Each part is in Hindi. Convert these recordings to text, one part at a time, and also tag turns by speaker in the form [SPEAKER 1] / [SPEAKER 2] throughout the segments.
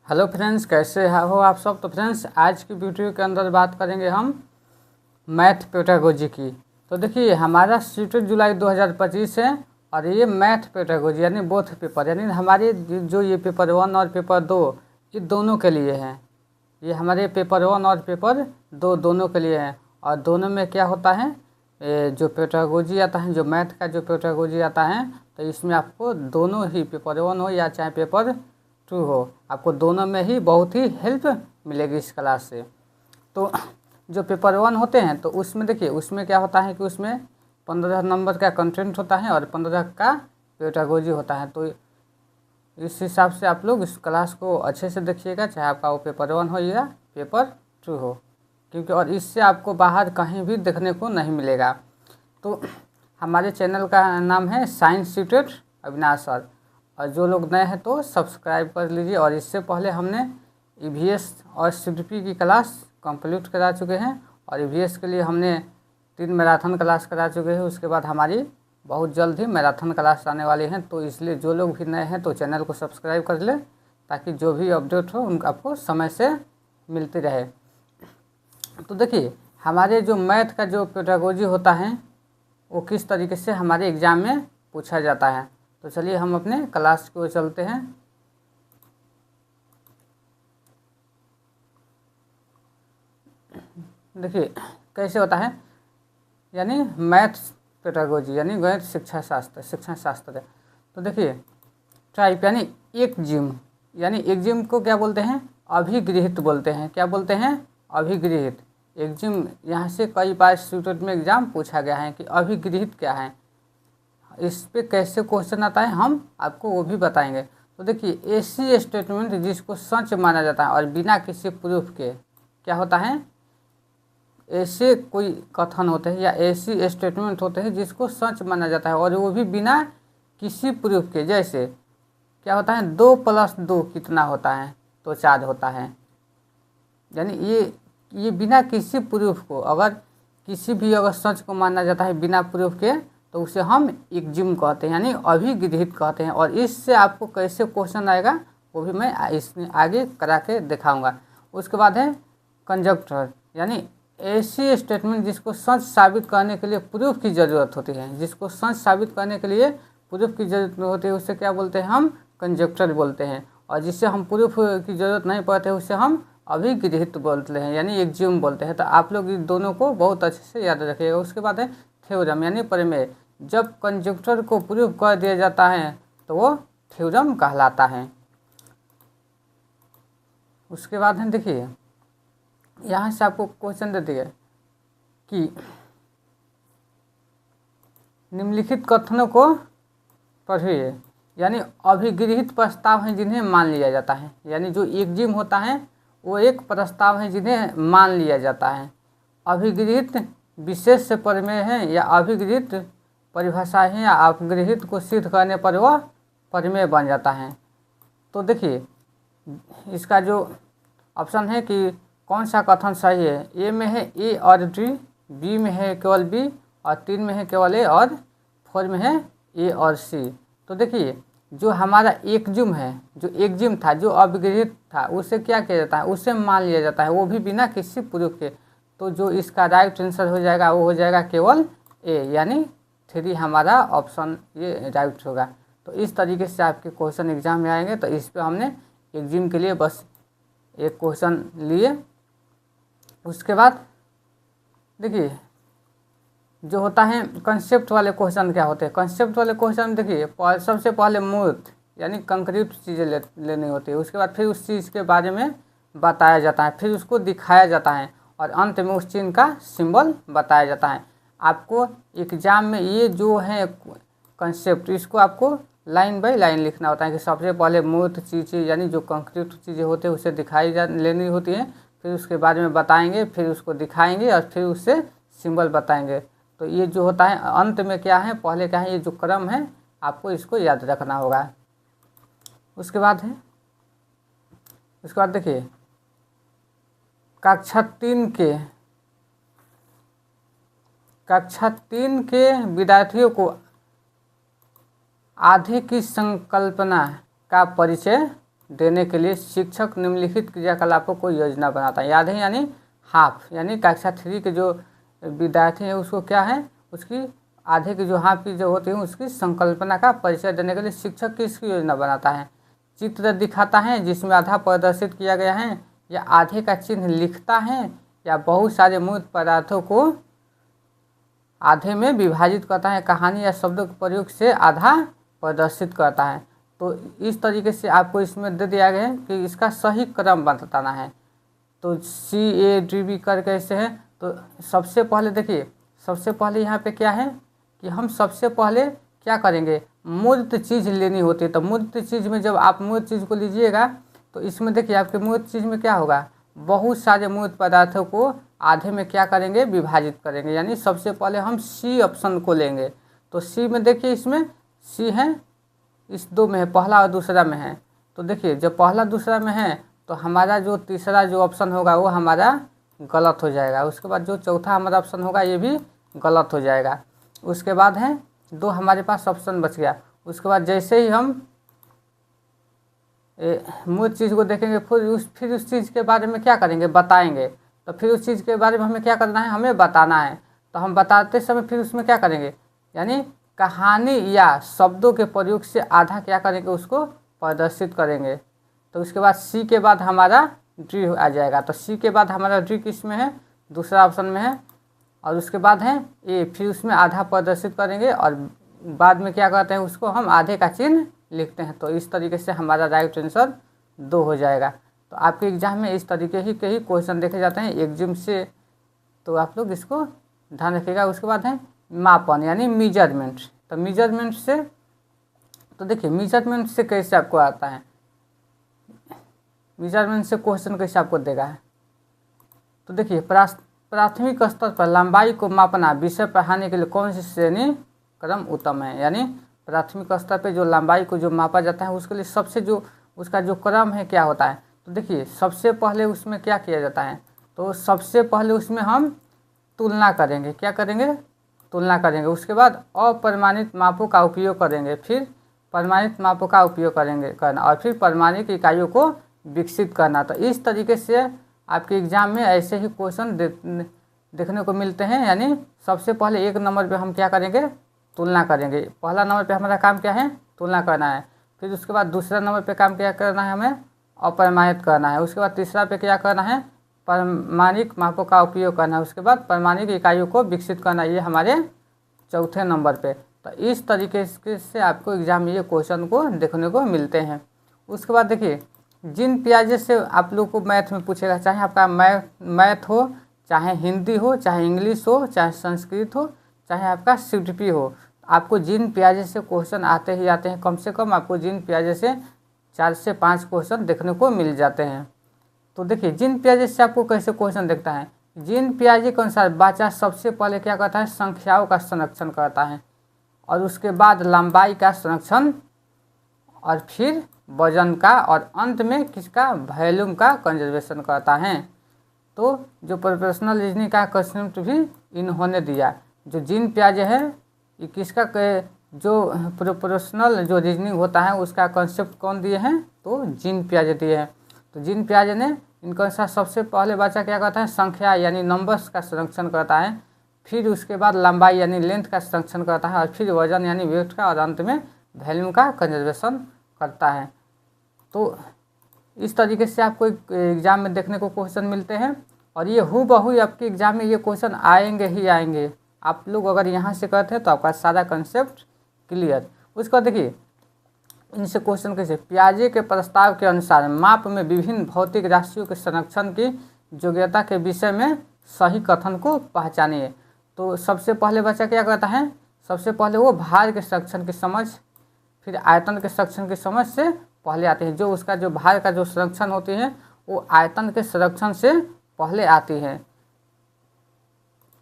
[SPEAKER 1] हेलो फ्रेंड्स, कैसे हो आप सब। तो फ्रेंड्स, आज की वीडियो के अंदर बात करेंगे हम मैथ पेडागोजी की। तो देखिए, हमारा सीटेट जुलाई 2025 है और ये मैथ पेडागोजी यानी बोथ पेपर, यानी हमारे जो ये पेपर 1 और पेपर 2 ये दोनों के लिए हैं। ये हमारे पेपर 1 और पेपर 2 दोनों के लिए हैं। और दोनों में क्या होता है, जो पेडागोजी आता है, जो मैथ का जो पेडागोजी आता है, तो इसमें आपको दोनों ही पेपर 1 हो या चाहे पेपर 2 हो, आपको दोनों में ही बहुत ही हेल्प मिलेगी इस क्लास से। तो जो पेपर 1 होते हैं तो उसमें देखिए, उसमें क्या होता है कि उसमें 15 नंबर का कंटेंट होता है और 15 का पेडागोजी होता है। तो इस हिसाब से आप लोग इस क्लास को अच्छे से देखिएगा, चाहे आपका वो पेपर 1 हो या पेपर 2 हो, क्योंकि और इससे आपको बाहर कहीं भी देखने को नहीं मिलेगा। तो हमारे चैनल का नाम है साइंस सीटेट अविनाश सर, और जो लोग नए हैं तो सब्सक्राइब कर लीजिए। और इससे पहले हमने ईवीएस और सीडीपी की क्लास कंप्लीट करा चुके हैं, और ईवीएस के लिए हमने 3 मैराथन क्लास करा चुके हैं। उसके बाद हमारी बहुत जल्द ही मैराथन क्लास आने वाली हैं। तो इसलिए जो लोग भी नए हैं तो चैनल को सब्सक्राइब कर ले, ताकि जो भी अपडेट हो उनका आपको समय से मिलती रहे। तो देखिए, हमारे जो मैथ का जो पेडागोजी होता है वो किस तरीके से हमारे एग्ज़ाम में पूछा जाता है। तो चलिए हम अपने क्लास को चलते हैं। देखिए कैसे होता है, यानी मैथ पेडागोजी यानी गणित शिक्षा शास्त्र। तो देखिए, टाइप यानी एक जिम, यानी एक जिम को क्या बोलते हैं, अभिगृहित बोलते हैं। क्या बोलते हैं, अभिगृहित। एक जिम यहाँ से कई बार स्टूडेंट में एग्जाम पूछा गया है कि अभिगृहित क्या है, इस पे कैसे क्वेश्चन आता है हम आपको वो भी बताएंगे। तो देखिए, ऐसी स्टेटमेंट जिसको सच माना जाता है और बिना किसी प्रूफ के, क्या होता है, ऐसे कोई कथन होते हैं या ऐसी स्टेटमेंट होते हैं जिसको सच माना जाता है और वो भी बिना किसी प्रूफ के। जैसे क्या होता है, 2 + 2 कितना होता है, तो 4 होता है। यानी ये बिना किसी प्रूफ को, अगर किसी भी अगर सच को माना जाता है बिना प्रूफ के, तो उसे हम एक्जिम कहते हैं, यानी अभिगृहित कहते हैं। और इससे आपको कैसे क्वेश्चन आएगा वो भी मैं इसमें आगे करा के दिखाऊंगा। उसके बाद है कंजक्टर, यानी ऐसी स्टेटमेंट जिसको सच साबित करने के लिए प्रूफ की ज़रूरत होती है। जिसको सच साबित करने के लिए प्रूफ की ज़रूरत होती है उसे क्या बोलते हैं, हम कंजक्टर बोलते हैं। और जिससे हम प्रूफ की ज़रूरत नहीं पड़ते उसे हम अभिगृहित बोलते हैं, यानी एक्जिम बोलते हैं। तो आप लोग इन दोनों को बहुत अच्छे से याद रखिएगा। उसके बाद है थ्योरम, यानी प्रमेय। जब कंजक्टर को प्रूफ कर दिया जाता है तो वो थ्योरम कहलाता है। उसके बाद है, देखिए यहाँ से आपको क्वेश्चन देती है कि निम्नलिखित कथनों को पढ़िए, यानी अभिगृहित प्रस्ताव हैं जिन्हें मान लिया जाता है। यानी जो एक्जिम होता है वो एक प्रस्ताव है जिन्हें मान लिया जाता है। अभिगृहित विशेष से प्रमेय है या अभिगृहित परिभाषा है या अपगृहित को सिद्ध करने पर वह प्रमेय बन जाता है। तो देखिए, इसका जो ऑप्शन है कि कौन सा कथन सही है, ए में है ए और डी, बी में है केवल बी, और 3 में है केवल ए, और 4 में है ए और सी। तो देखिए, जो हमारा एक्जिम है, जो एक्जिम था, जो अभिगृहित था, उसे क्या किया जाता है, उसे मान लिया जाता है, वो भी बिना किसी प्रूफ के। तो जो इसका राइट आंसर हो जाएगा वो हो जाएगा केवल ए, यानी 3 हमारा ऑप्शन ये राइट होगा। तो इस तरीके से आपके क्वेश्चन एग्जाम में आएंगे। तो इस पर हमने एक्जिम के लिए बस एक क्वेश्चन लिए। उसके बाद देखिए, जो होता है कंसेप्ट वाले क्वेश्चन क्या होते हैं। कंसेप्ट वाले क्वेश्चन देखिए, सबसे पहले मूर्त यानी कंक्रीट चीज़ें लेनी होती है। उसके बाद फिर उस चीज़ के बारे में बताया जाता है, फिर उसको दिखाया जाता है, और अंत में उस चीज़ का सिंबल बताया जाता है। आपको एग्जाम में ये जो है कंसेप्ट, इसको आपको लाइन बाय लाइन लिखना होता है कि सबसे पहले मूर्त चीज़ें यानी जो कंक्रीट चीज़ें होती है उसे लेनी होती है, फिर उसके बारे में बताएंगे, फिर उसको दिखाएंगे, और फिर उससे सिंबल बताएंगे। तो ये जो होता है अंत में क्या है, पहले क्या है, ये जो क्रम है आपको इसको याद रखना होगा। उसके बाद देखिए, कक्षा 3 के विद्यार्थियों को आधे की संकल्पना का परिचय देने के लिए शिक्षक निम्नलिखित क्रियाकलापों को योजना बनाता है। याद है, यानी हाफ, यानी कक्षा 3 के जो विद्यार्थी हैं उसको क्या है, उसकी आधे की जो हाफ की जो होती है उसकी संकल्पना का परिचय देने के लिए शिक्षक किसकी योजना बनाता है। चित्र दिखाता है जिसमें आधा प्रदर्शित किया गया है, या आधे का चिन्ह लिखता है, या बहुत सारे मूर्त पदार्थों को आधे में विभाजित करता है, कहानी या शब्दों के प्रयोग से आधा प्रदर्शित करता है। तो इस तरीके से आपको इसमें दे दिया गया है कि इसका सही क्रम बताना है। तो CADB कर कैसे है, तो सबसे पहले देखिए, सबसे पहले यहाँ पे क्या है कि हम सबसे पहले क्या करेंगे, मूर्त चीज़ लेनी होती है। तो मूर्त चीज़ में जब आप मूर्त चीज़ को लीजिएगा तो इसमें देखिए आपके मूर्त चीज़ में क्या होगा, बहुत सारे मूर्त पदार्थों को आधे में क्या करेंगे, विभाजित करेंगे। यानी सबसे पहले हम C ऑप्शन को लेंगे। तो C में देखिए, इसमें C है, इस दो में है, पहला और दूसरा में है। तो देखिए जब पहला दूसरा में है तो हमारा जो तीसरा जो ऑप्शन होगा वो हमारा गलत हो जाएगा। उसके बाद जो चौथा हमारा ऑप्शन होगा ये भी गलत हो जाएगा। उसके बाद है 2 हमारे पास ऑप्शन बच गया। उसके बाद जैसे ही हम मूल चीज़ को देखेंगे फिर उस चीज़ के बारे में क्या करेंगे, बताएंगे। तो फिर उस चीज़ के बारे में हमें क्या करना है, हमें बताना है। तो हम बताते समय फिर उसमें क्या करेंगे, यानी कहानी या शब्दों के प्रयोग से आधा क्या करेंगे, उसको प्रदर्शित करेंगे। तो उसके बाद C के बाद हमारा D आ जाएगा। तो C के बाद हमारा D किस में है, दूसरा ऑप्शन में है। और उसके बाद है A, फिर उसमें आधा प्रदर्शित करेंगे और बाद में क्या करते हैं, उसको हम आधे का चिन्ह लिखते हैं। तो इस तरीके से हमारा राइट आंसर 2 हो जाएगा। तो आपके एग्जाम में इस तरीके के ही क्वेश्चन देखे जाते हैं एग्जाम से, तो आप लोग इसको ध्यान रखिएगा। उसके बाद है मापन यानी मेजरमेंट। तो मेजरमेंट से, तो देखिए मेजरमेंट से कैसे आपको आता है, मेजरमेंट से क्वेश्चन कैसे आपको देगा है। तो देखिए प्राथमिक स्तर पर लंबाई को मापना विषय पढ़ाने के लिए कौन सी श्रेणी क्रम उत्तम है। यानी प्राथमिक स्तर पे जो लंबाई को जो मापा जाता है उसके लिए सबसे जो उसका जो क्रम है क्या होता है। तो देखिए सबसे पहले उसमें क्या किया जाता है, तो सबसे पहले उसमें हम तुलना करेंगे। क्या करेंगे, तुलना करेंगे। उसके बाद अप्रमाणित मापों का उपयोग करेंगे, फिर प्रमाणित मापों का उपयोग करना और फिर प्रमाणित इकाइयों को विकसित करना। तो इस तरीके से आपके एग्जाम में ऐसे ही क्वेश्चन देखने को मिलते हैं। यानी सबसे पहले 1 नंबर पे हम क्या करेंगे, तुलना करेंगे। पहला नंबर पे हमारा काम क्या है, तुलना करना है। फिर उसके बाद दूसरा नंबर पे काम क्या करना है, हमें अप्रमाणित करना है। उसके बाद तीसरा पे क्या करना है, प्रमाणिक मापों का उपयोग करना है। उसके बाद प्रमाणिक इकाइयों को विकसित करना, ये हमारे चौथे नंबर पे। तो इस तरीके से आपको एग्जाम में ये क्वेश्चन को देखने को मिलते हैं। उसके बाद देखिए जिन प्याजे से आप लोग को मैथ में पूछेगा, चाहे आपका मैथ हो, चाहे हिंदी हो, चाहे इंग्लिश हो, चाहे संस्कृत हो, चाहे आपका CTP हो, आपको जिन प्याजे से क्वेश्चन आते ही आते हैं। कम से कम आपको जिन प्याजे से 4 से 5 क्वेश्चन देखने को मिल जाते हैं। तो देखिए जिन प्याजे से आपको कैसे क्वेश्चन देखता है, जिन प्याजे के अनुसार बच्चा सबसे पहले क्या करता है, संख्याओं का संरक्षण करता है और उसके बाद लंबाई का संरक्षण और फिर वजन का और अंत में किसका, वॉल्यूम का कंजर्वेशन करता है। तो जो प्रोपोर्शनल रीजनिंग का कंसेप्ट भी इन्होंने दिया। जो जिन प्याजे है ये किसका जो प्रोपोर्शनल जो रीजनिंग होता है उसका कंसेप्ट कौन दिए हैं, तो जिन प्याजे दिए हैं। तो जिन प्याजे ने इनके अनुसार सबसे पहले बच्चा क्या करता है, संख्या यानी नंबर्स का संरक्षण करता है, फिर उसके बाद लंबाई यानी लेंथ का संरक्षण करता है और फिर वजन यानी वेट का और अंत में वॉल्यूम का कंजर्वेशन करता है। तो इस तरीके से आपको एग्जाम में देखने को क्वेश्चन मिलते हैं और ये हूबहू आपके एग्जाम में ये क्वेश्चन आएंगे ही आएंगे। आप लोग अगर यहाँ से करते हैं तो आपका सारा कंसेप्ट क्लियर। उसका देखिए इनसे क्वेश्चन कैसे, प्याजे के प्रस्ताव के अनुसार माप में विभिन्न भौतिक राशियों के संरक्षण की योग्यता के विषय में सही कथन को पहचानिए। तो सबसे पहले बच्चा क्या करता है, सबसे पहले वो भार के संरक्षण की समझ, फिर आयतन के संरक्षण की समझ से पहले आते हैं। जो उसका जो भार का जो संरक्षण होती है वो आयतन के संरक्षण से पहले आती है।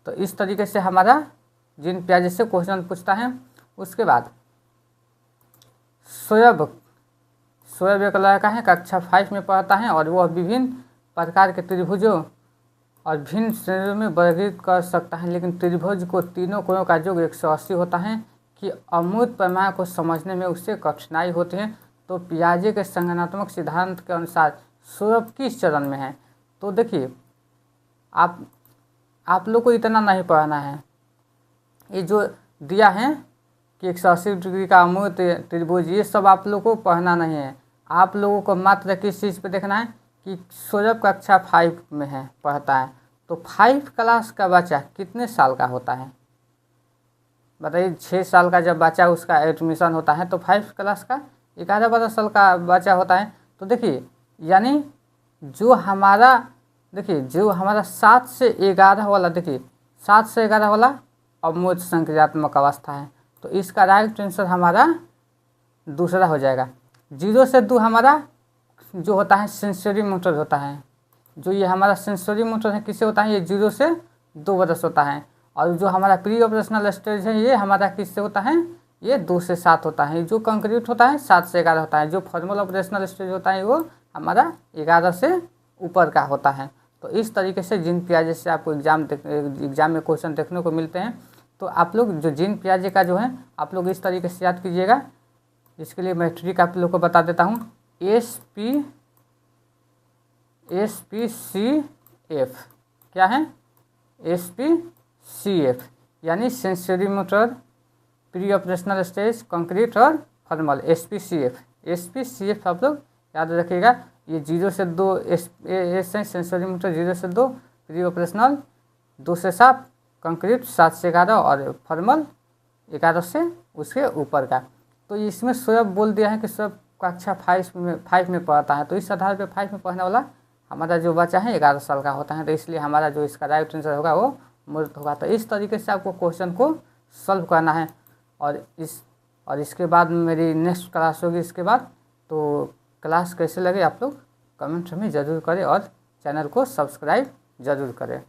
[SPEAKER 1] तो इस तरीके से हमारा जिन प्याजे से क्वेश्चन पूछता है। उसके बाद शोएब एक लड़का है, कक्षा 5 में पढ़ता है और वह विभिन्न प्रकार के त्रिभुजों और भिन्न श्रेणियों में वर्गीकृत कर सकता है, लेकिन त्रिभुज को तीनों कोणों का योग 180 होता है कि अमूर्त परिमाण को समझने में उससे कठिनाई होती है। तो पियाजे के संगठनात्मक सिद्धांत के अनुसार सौरभ किस चरण में है? तो देखिए आप लोग को इतना नहीं पढ़ना है, ये जो दिया है कि 180 डिग्री का अमूर्त त्रिभुज, ये सब आप लोग को पढ़ना नहीं है। आप लोगों को मात्र किस चीज़ पे देखना है कि सौरभ कक्षा 5 में है, पढ़ता है। तो 5 क्लास का बच्चा कितने साल का होता है बताइए? 6 साल का जब बच्चा उसका एडमिशन होता है तो 5 क्लास का 11-12 साल का बच्चा होता है। तो देखिए यानी जो हमारा 7 से 11 वाला, देखिए 7 से 11 वाला अमूर्त संक्रियात्मक अवस्था है। तो इसका राइट आंसर हमारा दूसरा हो जाएगा। 0 से 2 हमारा जो होता है सेंसरी मोटर होता है। जो ये हमारा सेंसरी मोटर है किससे होता है? ये 0 से 2 वर्ष होता है। और जो हमारा प्री ऑपरेशनल स्टेज है ये हमारा किससे होता है? ये 2 से 7 होता है। जो कंक्रीट होता है 7 से 11 होता है। जो फॉर्मल ऑपरेशनल स्टेज होता है वो हमारा 11 से ऊपर का होता है। तो इस तरीके से जीन पियाजे से आपको एग्जाम में क्वेश्चन देखने को मिलते हैं। तो आप लोग जो जीन पियाजे का जो है आप लोग इस तरीके से याद कीजिएगा। इसके लिए मैं ट्रिक आप लोग को बता देता हूँ। SPCF क्या है? SPCF यानी sensory motor, pre operational stage, concrete और फॉर्मल। SPCF आप लोग याद रखिएगा। ये 0 से 2 सेंसरी मोटर 0 से 2, प्री ऑपरेशनल 2 से 7, कंक्रीट 7 से 11 और फॉर्मल 11 से उसके ऊपर का। तो इसमें सौरभ बोल दिया है कि सौरभ कक्षा 5 में पढ़ता है। तो इस आधार पे 5 में पढ़ने वाला हमारा जो बच्चा है 11 साल का होता है। तो इसलिए हमारा जो इसका राइट आंसर होगा वो मूर्त होगा। तो इस तरीके से आपको क्वेश्चन को सॉल्व करना है। और इसके बाद मेरी नेक्स्ट क्लास होगी इसके बाद। तो क्लास कैसे लगे आप लोग कमेंट में ज़रूर करें और चैनल को सब्सक्राइब ज़रूर करें।